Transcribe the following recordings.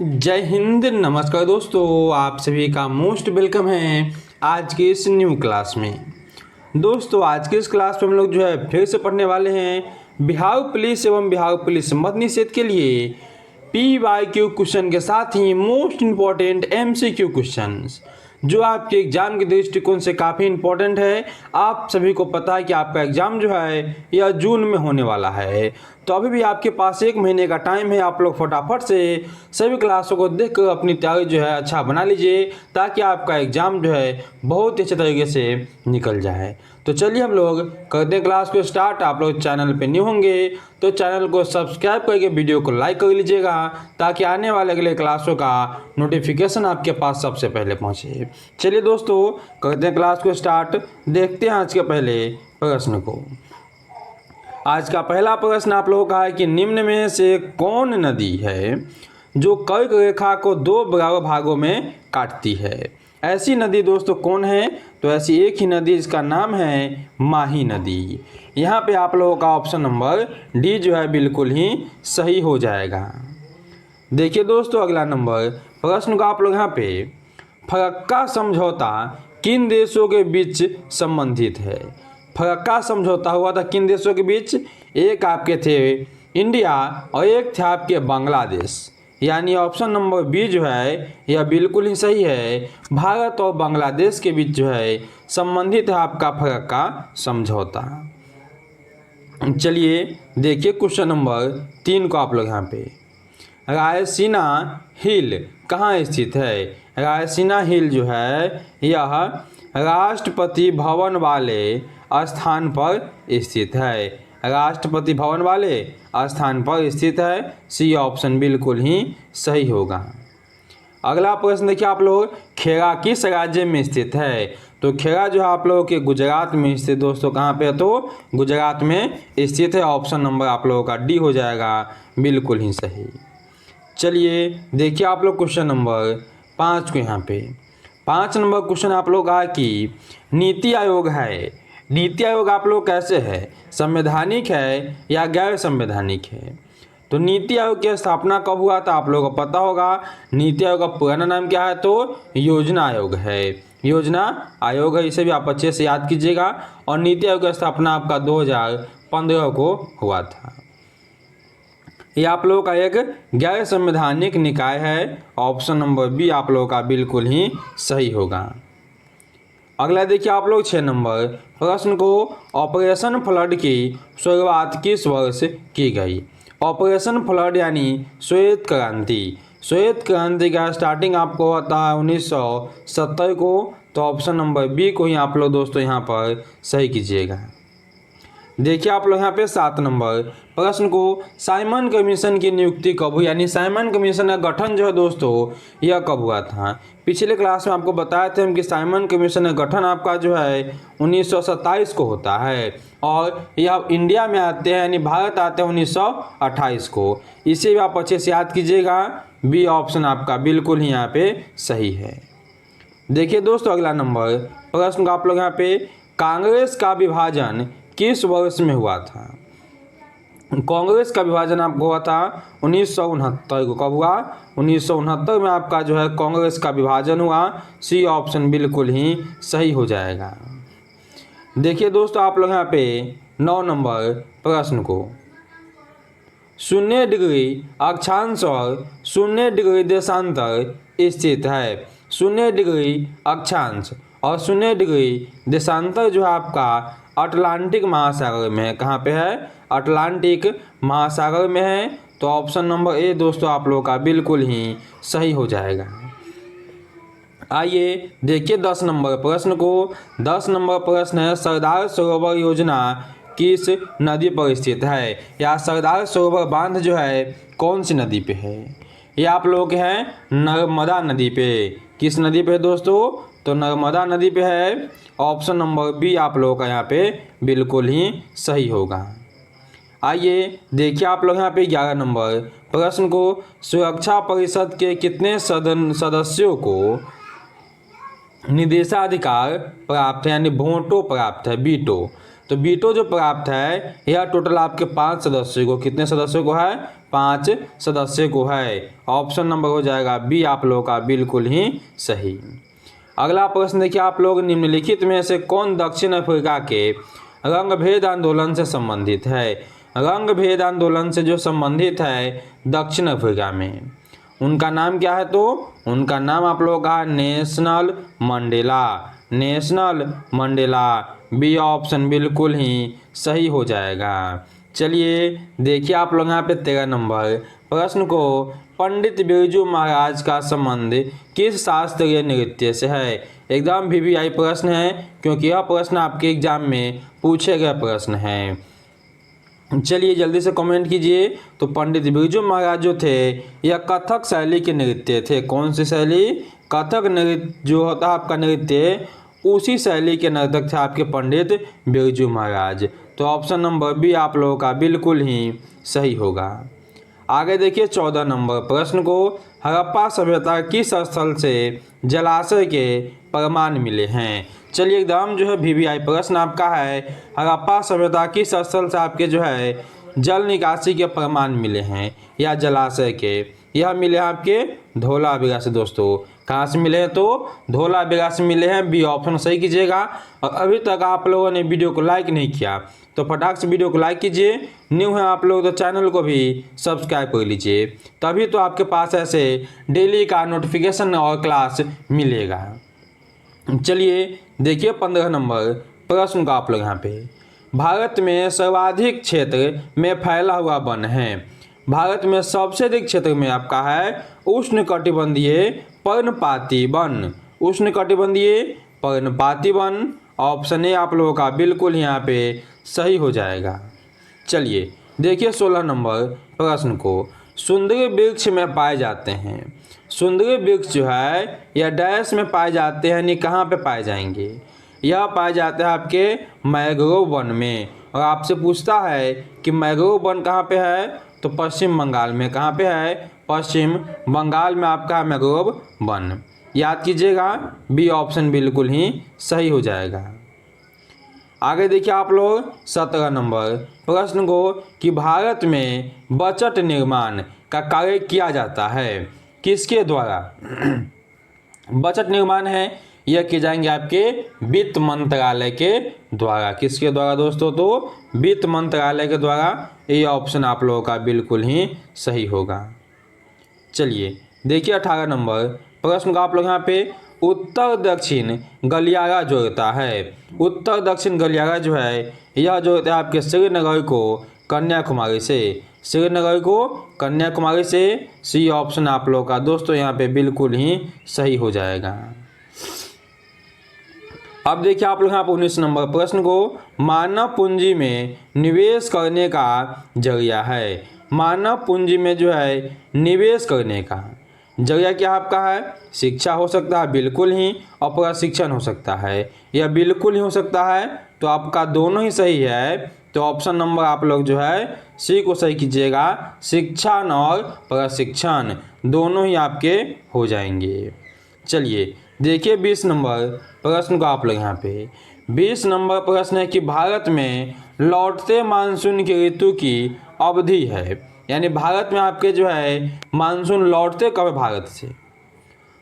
जय हिंद, नमस्कार दोस्तों, आप सभी का मोस्ट वेलकम है आज के इस न्यू क्लास में। दोस्तों आज के इस क्लास में हम लोग जो है फिर से पढ़ने वाले हैं बिहार पुलिस एवं बिहार पुलिस मद्य निषेध के लिए PYQ क्वेश्चन के साथ ही मोस्ट इम्पॉर्टेंट MCQ क्वेश्चंस जो आपके एग्जाम के दृष्टिकोण से काफ़ी इंपॉर्टेंट है। आप सभी को पता है कि आपका एग्जाम जो है यह जून में होने वाला है, तो अभी भी आपके पास 1 महीने का टाइम है। आप लोग फटाफट से सभी क्लासों को देखकर अपनी तैयारी जो है अच्छा बना लीजिए ताकि आपका एग्जाम जो है बहुत ही अच्छे तरीके से निकल जाए। तो चलिए हम लोग करते हैं क्लास को स्टार्ट। आप लोग चैनल पे न्यू होंगे तो चैनल को सब्सक्राइब करके वीडियो को लाइक कर लीजिएगा ताकि आने वाले अगले क्लासों का नोटिफिकेशन आपके पास सबसे पहले पहुंचे। चलिए दोस्तों करते हैं क्लास को स्टार्ट। देखते हैं आज के पहले प्रश्न को। आज का पहला प्रश्न आप लोगों का है कि निम्न में से कौन नदी है जो कर्क रेखा को 2 बराबर भागों में काटती है। ऐसी नदी दोस्तों कौन है? तो ऐसी एक ही नदी, इसका नाम है माही नदी। यहाँ पे आप लोगों का ऑप्शन नंबर डी जो है बिल्कुल ही सही हो जाएगा। देखिए दोस्तों अगला नंबर प्रश्न का आप लोग यहाँ पे फरक्का समझौता किन देशों के बीच संबंधित है। फरक्का समझौता हुआ था किन देशों के बीच? एक आपके थे इंडिया और एक थे आपके बांग्लादेश, यानी ऑप्शन नंबर बी जो है यह बिल्कुल ही सही है। भारत और बांग्लादेश के बीच जो है संबंधित है आपका फरक्का समझौता। चलिए देखिए क्वेश्चन नंबर 3 को आप लोग यहाँ पे रायसीना हिल कहाँ स्थित है। रायसीना हिल जो है यह राष्ट्रपति भवन वाले स्थान पर स्थित है। राष्ट्रपति भवन वाले स्थान पर स्थित है। सी ऑप्शन बिल्कुल ही सही होगा। अगला प्रश्न देखिए आप लोग खेड़ा किस राज्य में स्थित है। तो खेड़ा जो है आप लोगों के गुजरात में स्थित दोस्तों कहाँ पे है? तो गुजरात में स्थित है। ऑप्शन नंबर आप लोगों का डी हो जाएगा बिल्कुल ही सही। चलिए देखिए आप लोग क्वेश्चन नंबर 5 को यहाँ पे 5 नंबर क्वेश्चन आप लोग का कि नीति आयोग है। नीति आयोग आप लोग कैसे है, संवैधानिक है या गैर संवैधानिक है? तो नीति आयोग की स्थापना कब हुआ था आप लोगों को पता होगा। नीति आयोग का पुराना नाम क्या है? तो योजना आयोग है। योजना आयोग है, इसे भी आप अच्छे से याद कीजिएगा। और नीति आयोग की स्थापना आपका 2015 को हुआ था। ये आप लोगों का एक गैर संवैधानिक निकाय है। ऑप्शन नंबर बी आप लोगों का बिल्कुल ही सही होगा। अगला देखिए आप लोग 6 नंबर प्रश्न को ऑपरेशन फ्लड की शुरुआत किस वर्ष की गई। ऑपरेशन फ्लड यानी श्वेत क्रांति। श्वेत क्रांति का स्टार्टिंग आपको होता है 1970 को। तो ऑप्शन नंबर बी को ही आप लोग दोस्तों यहाँ पर सही कीजिएगा। देखिए आप लोग यहाँ पे 7 नंबर प्रश्न को साइमन कमीशन की नियुक्ति कब हुई, यानी साइमन कमीशन का गठन जो है दोस्तों यह कब हुआ था। पिछले क्लास में आपको बताए थे हम कि साइमन कमीशन का गठन आपका जो है 1927 को होता है और यह इंडिया में आते हैं यानी भारत आते हैं 1928 को। इसे भी आप अच्छे से याद कीजिएगा। बी ऑप्शन आपका बिल्कुल ही यहाँ पे सही है। देखिए दोस्तों अगला नंबर प्रश्न का आप लोग यहाँ पे कांग्रेस का विभाजन किस वर्ष में हुआ था। कांग्रेस का विभाजन आपको हुआ था 1969 को। कब हुआ? 1969 में आपका जो है कांग्रेस का विभाजन हुआ। सी ऑप्शन बिल्कुल ही सही हो जाएगा। देखिए दोस्तों आप लोग यहाँ पे 9 नंबर प्रश्न को 0 डिग्री अक्षांश और 0 डिग्री देशांतर स्थित है। 0 डिग्री अक्षांश और 0 डिग्री देशांतर जो है आपका अटलांटिक महासागर में है। कहाँ पे है? अटलांटिक महासागर में है। तो ऑप्शन नंबर ए दोस्तों आप लोगों का बिल्कुल ही सही हो जाएगा। आइए देखिए 10 नंबर प्रश्न को। 10 नंबर प्रश्न है सरदार सरोवर योजना किस नदी पर स्थित है, या सरदार सरोवर बांध जो है कौन सी नदी पे है। ये आप लोगों के हैं नर्मदा नदी पे। किस नदी पे दोस्तों? तो नर्मदा नदी पे है। ऑप्शन नंबर बी आप लोगों का यहाँ पे बिल्कुल ही सही होगा। आइए देखिए आप लोग यहाँ पे 11 नंबर प्रश्न को सुरक्षा परिषद के कितने सदस्यों को निदेशाधिकार प्राप्त है, यानी वोटो प्राप्त है, वीटो। तो वीटो जो प्राप्त है यह टोटल आपके 5 सदस्यों को, कितने सदस्यों को है, 5 सदस्यों को है। ऑप्शन नंबर हो जाएगा बी आप लोगों का बिल्कुल ही सही। अगला प्रश्न देखिए आप लोग, निम्नलिखित में से कौन दक्षिण अफ्रीका के रंग भेद आंदोलन से संबंधित है। रंग भेद आंदोलन से जो संबंधित है दक्षिण अफ्रीका में, उनका नाम क्या है, तो उनका नाम आप लोगों का national Mandela, national Mandela. B option बिल्कुल ही सही हो जाएगा। चलिए देखिए आप लोग यहाँ पे 13 नंबर प्रश्न को, पंडित बिरजू महाराज का संबंध किस शास्त्रीय नृत्य से है। एकदम वीवीआई प्रश्न है, क्योंकि यह प्रश्न आपके एग्जाम में पूछे गए प्रश्न है। चलिए जल्दी से कमेंट कीजिए। तो पंडित बिरजू महाराज जो थे यह कथक शैली के नृत्य थे। कौन सी शैली, कथक नृत्य जो होता है आपका नृत्य, उसी शैली के नर्तक थे आपके पंडित बिरजू महाराज। तो ऑप्शन नंबर बी आप लोगों का बिल्कुल ही सही होगा। आगे देखिए 14 नंबर प्रश्न को, हड़प्पा सभ्यता किस स्थल से जलाशय के प्रमाण मिले हैं। चलिए एकदम जो है वीवीआई प्रश्न आपका है, हड़प्पा सभ्यता किस स्थल से आपके जो है जल निकासी के प्रमाण मिले हैं या जलाशय के। यह मिले हैं आपके धौलावीरा से। दोस्तों कहाँ से मिले हैं, तो धौलावीरा से मिले हैं। बी ऑप्शन सही कीजिएगा। और अभी तक आप लोगों ने वीडियो को लाइक नहीं किया तो फटाक से वीडियो को लाइक कीजिए। न्यू है आप लोग तो चैनल को भी सब्सक्राइब कर लीजिए, तभी तो आपके पास ऐसे डेली का नोटिफिकेशन और क्लास मिलेगा। चलिए देखिए 15 नंबर प्रश्न का आप लोग यहाँ पे, भारत में सर्वाधिक क्षेत्र में फैला हुआ वन है। भारत में सबसे अधिक क्षेत्र में आपका है उष्णकटिबंधीय पर्णपाती वन, उष्णकटिबंधीय पर्णपाती वन। ऑप्शन ए आप लोगों का बिल्कुल यहाँ पे सही हो जाएगा। चलिए देखिए 16 नंबर प्रश्न को, सुंदरी वृक्ष में पाए जाते हैं। सुंदरी वृक्ष जो है यह डैश में पाए जाते हैं, यानी कहाँ पे पाए जाएंगे। यह पाए जाते हैं आपके मैंग्रोव वन में। और आपसे पूछता है कि मैंग्रोव वन कहाँ पे है, तो पश्चिम बंगाल में। कहाँ पे है, पश्चिम बंगाल में आपका मैंग्रोव वन। याद कीजिएगा, बी ऑप्शन बिल्कुल ही सही हो जाएगा। आगे देखिए आप लोग 17 नंबर प्रश्न को, कि भारत में बजट निर्माण का कार्य किया जाता है किसके द्वारा। बजट निर्माण है यह किए जाएंगे आपके वित्त मंत्रालय के द्वारा। किसके द्वारा दोस्तों, तो वित्त मंत्रालय के द्वारा। ये ऑप्शन आप लोगों का बिल्कुल ही सही होगा। चलिए देखिए 18 नंबर प्रश्न का आप लोग यहाँ पे, उत्तर दक्षिण गलियारा जोड़ता है। उत्तर दक्षिण गलियारा जो है यह जोड़ता है आपके श्रीनगर को कन्याकुमारी से। श्रीनगर को कन्याकुमारी से। सी ऑप्शन आप लोगों का दोस्तों यहाँ पे बिल्कुल ही सही हो जाएगा। अब देखिए आप लोग यहाँ पर 19 नंबर प्रश्न को, मानव पूंजी में निवेश करने का जरिया है। मानव पूंजी में जो है निवेश करने का जरिया क्या आपका है, शिक्षा हो सकता है बिल्कुल ही, और प्रशिक्षण हो सकता है। यह बिल्कुल ही हो सकता है, तो आपका दोनों ही सही है। तो ऑप्शन नंबर आप लोग जो है सी को सही कीजिएगा। शिक्षण और प्रशिक्षण दोनों ही आपके हो जाएंगे। चलिए देखिए 20 नंबर प्रश्न को आप लोग यहाँ पे, 20 नंबर प्रश्न है कि भारत में लौटते मानसून की ऋतु की अवधि है। यानी भारत में आपके जो है मानसून लौटते कब है भारत से,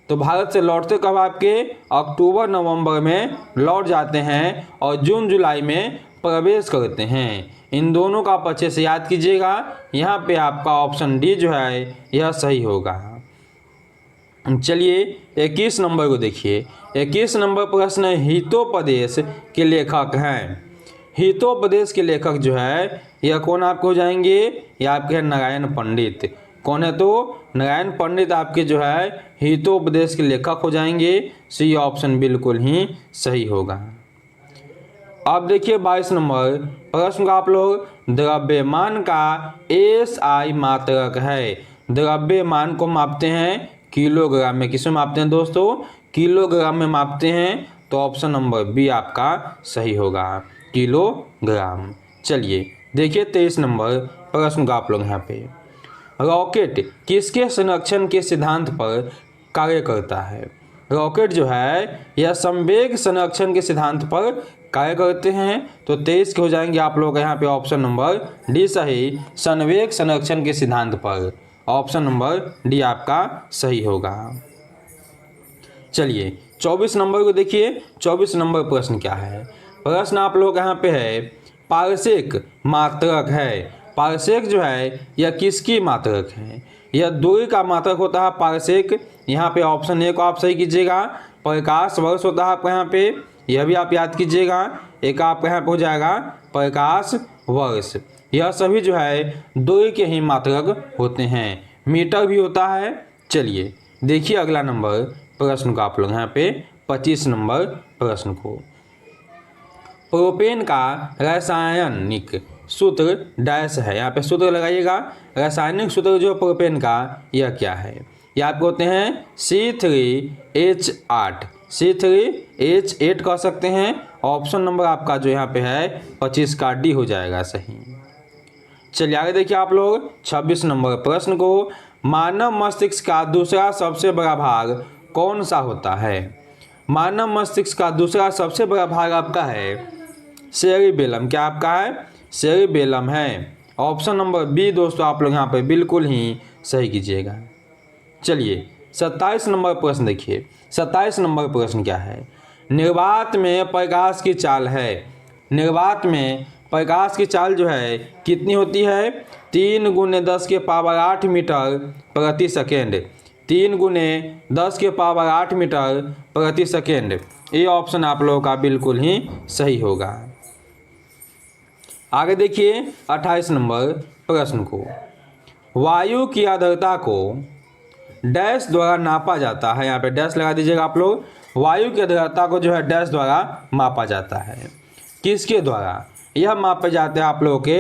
तो भारत से लौटते कब आपके अक्टूबर नवंबर में लौट जाते हैं और जून जुलाई में प्रवेश करते हैं। इन दोनों का आप अच्छे से याद कीजिएगा। यहाँ पे आपका ऑप्शन डी जो है यह सही होगा। चलिए 21 नंबर को देखिए। 21 नंबर प्रश्न हितोपदेश के लेखक हैं। हितोपदेश के लेखक जो है यह कौन आपको हो जाएंगे, यह आपके हैं नारायण पंडित। कौन है, तो नारायण पंडित आपके जो है हितोपदेश के लेखक हो जाएंगे। सी ऑप्शन बिल्कुल ही सही होगा। अब देखिए 22 नंबर प्रश्न का आप लोग, द्रव्यमान का एसआई मात्रक है। द्रव्यमान को मापते हैं किलोग्राम में। किसमें मापते हैं दोस्तों, किलोग्राम में मापते हैं। तो ऑप्शन नंबर बी आपका सही होगा, किलोग्राम। चलिए देखिए 23 नंबर प्रश्न का आप लोग यहाँ पे, रॉकेट किसके संरक्षण के सिद्धांत पर कार्य करता है। रॉकेट जो है यह संवेग संरक्षण के सिद्धांत पर कार्य करते हैं, तो 23 के हो जाएंगे आप लोग यहाँ पे ऑप्शन नंबर डी सही, संवेग संरक्षण के सिद्धांत पर। ऑप्शन नंबर डी आपका सही होगा। चलिए 24 नंबर को देखिए। 24 नंबर प्रश्न क्या है? प्रश्न आप लोग यहाँ पे है, पारसेक मात्रक है। पारसेक जो है यह किसकी मात्रक है? यह दूरी का मात्रक होता है पारसेक। यहाँ पे ऑप्शन ए को आप सही कीजिएगा। प्रकाश वर्ष होता है आपका यहाँ पे, यह भी आप याद कीजिएगा। एक आपका यहाँ पे हो जाएगा प्रकाश वर्ष। यह सभी जो है दूरी के ही मात्रक होते हैं। मीटर भी होता है। चलिए देखिए अगला नंबर प्रश्न को आप लोग यहाँ पे 25 नंबर प्रश्न को। प्रोपेन का रासायनिक सूत्र डैश है। यहाँ पे सूत्र लगाइएगा। रासायनिक सूत्र जो प्रोपेन का यह क्या है? यह आपको होते हैं C3H8। C3H8 कह सकते हैं। ऑप्शन नंबर आपका जो यहाँ पे है 25 का डी हो जाएगा सही। चलिए आगे देखिए आप लोग 26 नंबर प्रश्न को। मानव मस्तिष्क का दूसरा सबसे बड़ा भाग कौन सा होता है? मानव मस्तिष्क का दूसरा सबसे बड़ा भाग आपका है सेरिबेलम। क्या आपका है? सेरिबेलम है। ऑप्शन नंबर बी दोस्तों आप लोग यहाँ पे बिल्कुल ही सही कीजिएगा। चलिए 27 नंबर प्रश्न देखिए। 27 नंबर प्रश्न क्या है? निर्वात में प्रकाश की चाल है। निर्वात में प्रकाश की चाल जो है कितनी होती है? 3 × 10⁸ मीटर प्रति सेकेंड। 3 × 10⁸ मीटर प्रति सेकेंड। ये ऑप्शन आप लोगों का बिल्कुल ही सही होगा। आगे देखिए 28 नंबर प्रश्न को। वायु की आर्द्रता को डैश द्वारा नापा जाता है। यहाँ पे डैश लगा दीजिएगा आप लोग। वायु की आर्द्रता को जो है डैश द्वारा मापा जाता है। किसके द्वारा? यह मापे जाते हैं आप लोगों के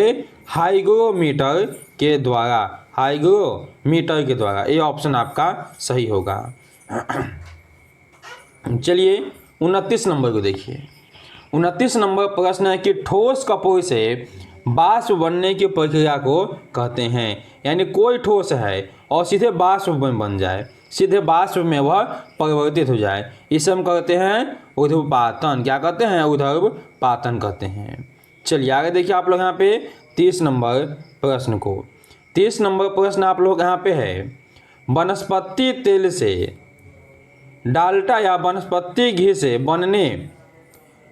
हाइग्रोमीटर के द्वारा। हाइग्रोमीटर के द्वारा। ये ऑप्शन आपका सही होगा। चलिए 29 नंबर को देखिए। 29 नंबर प्रश्न है कि ठोस कपोई से वाष्प बनने की प्रक्रिया को कहते हैं। यानी कोई ठोस है और सीधे वाष्प में बन जाए, सीधे वाष्प में वह परिवर्तित हो जाए, इसे हम कहते हैं ऊर्ध्वपातन। क्या कहते हैं? ऊर्ध्वपातन कहते हैं। चलिए आगे देखिए आप लोग यहाँ पे 30 नंबर प्रश्न को। 30 नंबर प्रश्न आप लोग यहाँ पे है, वनस्पति तेल से डाल्टा या वनस्पति घी से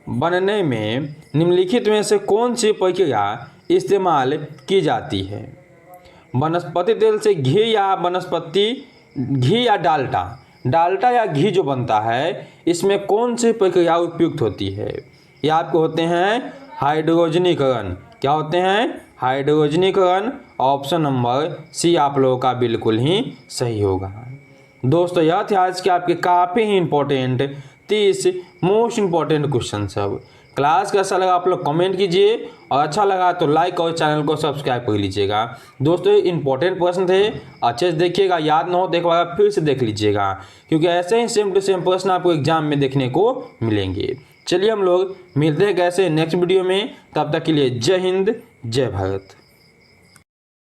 बनने में निम्नलिखित में से कौन सी प्रक्रिया इस्तेमाल की जाती है? वनस्पति तेल से घी या डाल्टा या घी जो बनता है, इसमें कौन सी प्रक्रिया उपयुक्त होती है? ये आपको होते हैं हाइड्रोजनीकरण। क्या होते हैं? हाइड्रोजनीकरण। ऑप्शन नंबर सी आप लोगों का बिल्कुल ही सही होगा। दोस्तों यह थे आज के आपके काफ़ी ही इंपॉर्टेंट 30 मोस्ट इंपॉर्टेंट क्वेश्चन सब। क्लास कैसा लगा आप लोग कमेंट कीजिए, और अच्छा लगा तो लाइक और चैनल को सब्सक्राइब कर लीजिएगा। दोस्तों ये इंपॉर्टेंट प्रश्न थे, अच्छे से देखिएगा, याद ना हो एक बार फिर से देख लीजिएगा, क्योंकि ऐसे ही सेम टू सेम प्रश्न आपको एग्जाम में देखने को मिलेंगे। चलिए हम लोग मिलते हैं कैसे नेक्स्ट वीडियो में। तब तक के लिए जय हिंद, जय भारत।